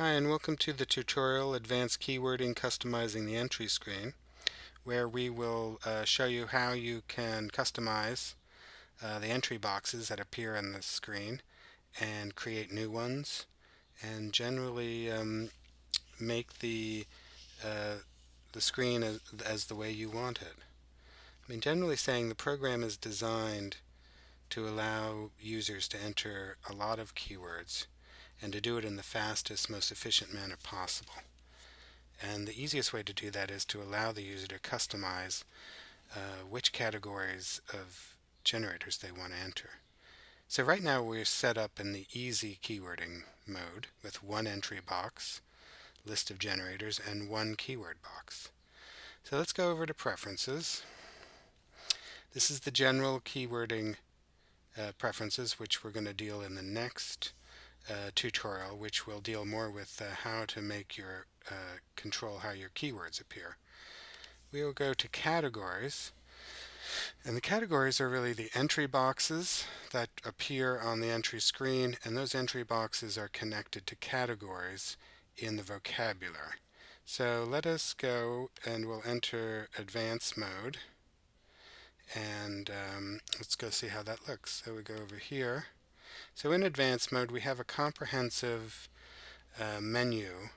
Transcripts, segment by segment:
Hi, and welcome to the tutorial Advanced Keywording Customizing the Entry Screen, where we will show you how you can customize the entry boxes that appear on the screen and create new ones, and generally make the screen as the way you want it. Generally saying, the program is designed to allow users to enter a lot of keywords and to do it in the fastest, most efficient manner possible. And the easiest way to do that is to allow the user to customize which categories of generators they want to enter. So right now we're set up in the easy keywording mode with one entry box, list of generators, and one keyword box. So let's go over to Preferences. This is the general keywording preferences, which we're going to deal in the next tutorial, which will deal more with how to make your control how your keywords appear. We will go to Categories, and the categories are really the entry boxes that appear on the entry screen, and those entry boxes are connected to categories in the vocabulary. So let us go and we'll enter Advanced mode, and let's go see how that looks. So we go over here. So in Advanced mode we have a comprehensive menu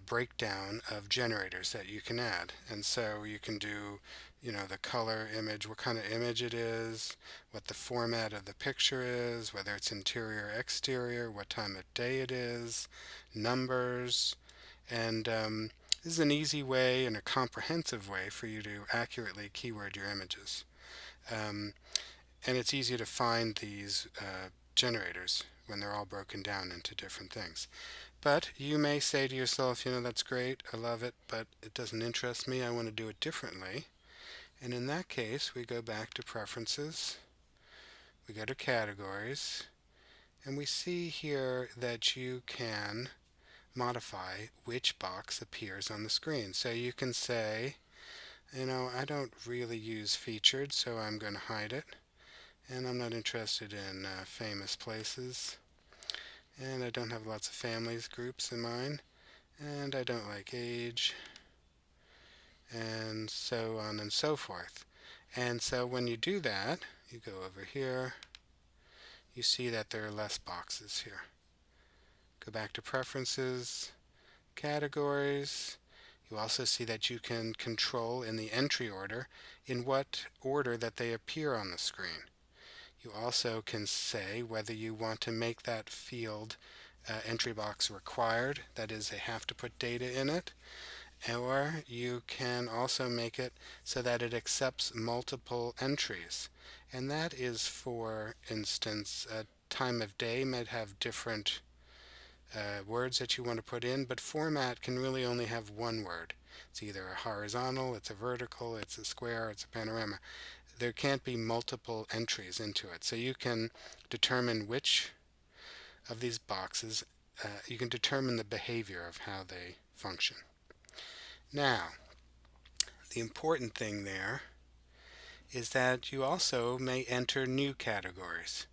breakdown of generators that you can add. And so you can do, the color image, what kind of image it is, what the format of the picture is, whether it's interior or exterior, what time of day it is, numbers, and this is an easy way and a comprehensive way for you to accurately keyword your images. And it's easy to find these generators when they're all broken down into different things. But you may say to yourself, that's great, I love it, but it doesn't interest me, I want to do it differently. And in that case, we go back to Preferences, we go to Categories, and we see here that you can modify which box appears on the screen. So you can say, I don't really use featured, so I'm going to hide it. And I'm not interested in famous places. And I don't have lots of families groups in mine. And I don't like age. And so on and so forth. And so when you do that, you go over here. You see that there are less boxes here. Go back to Preferences, Categories. You also see that you can control in the entry order in what order that they appear on the screen. You also can say whether you want to make that field entry box required, that is, they have to put data in it, or you can also make it so that it accepts multiple entries. And that is, for instance, time of day might have different words that you want to put in, but format can really only have one word. It's either a horizontal, it's a vertical, it's a square, it's a panorama. There can't be multiple entries into it. So you can determine which of these boxes, you can determine the behavior of how they function. Now, the important thing there is that you also may enter new categories.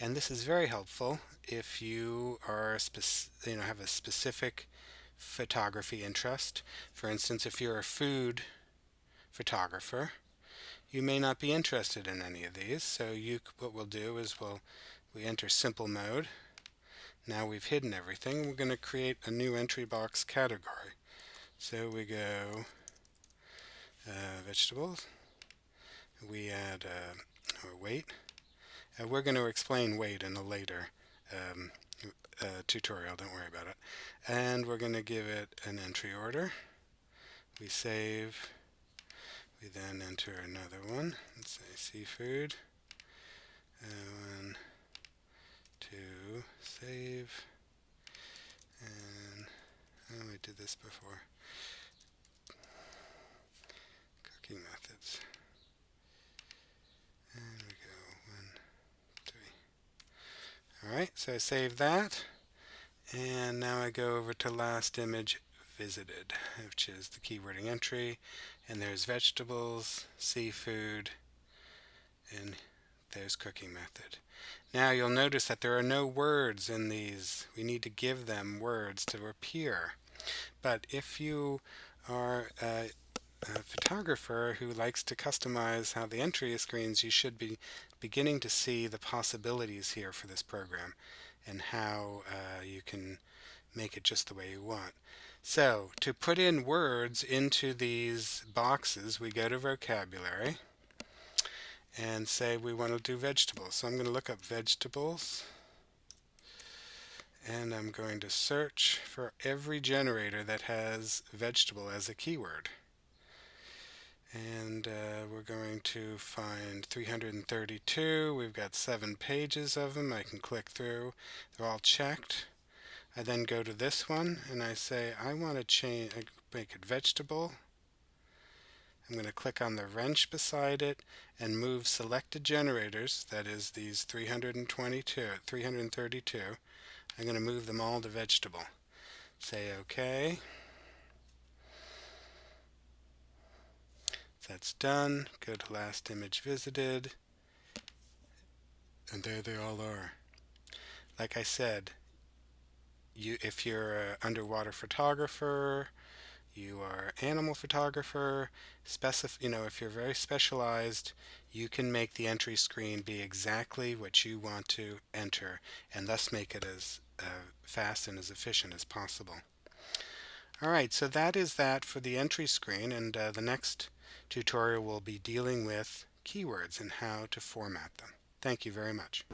And this is very helpful if you are have a specific photography interest. For instance, if you're a food photographer, you may not be interested in any of these. So what we'll do is we enter simple mode. Now we've hidden everything. We're going to create a new entry box category. So we go vegetables. We add weight. We're going to explain weight in a later tutorial, don't worry about it. And we're going to give it an entry order. We save. We then enter another one. Let's say seafood. 1, 2, save. And we did this before. Cooking methods. And we go 1, 3. Alright, so I save that. And now I go over to last image visited, which is the keywording entry. And there's vegetables, seafood, and There's cooking method. Now you'll notice that there are no words in these. We need to give them words to appear. But if you are a photographer who likes to customize how the entry screens, you should be beginning to see the possibilities here for this program and how you can make it just the way you want. So to put in words into these boxes, we go to vocabulary and say we want to do vegetables. So I'm going to look up vegetables, and I'm going to search for every generator that has vegetable as a keyword. And we're going to find 332. We've got 7 pages of them. I can click through. They're all checked. I then go to this one and I say I want to change, make it vegetable. I'm going to click on the wrench beside it and move selected generators, that is these 332. I'm going to move them all to vegetable. Say OK. That's done. Go to last image visited, and there they all are. Like I said, if you're an underwater photographer, you are animal photographer, if you're very specialized, you can make the entry screen be exactly what you want to enter and thus make it as fast and as efficient as possible. Alright, so that is that for the entry screen, and the next tutorial will be dealing with keywords and how to format them. Thank you very much.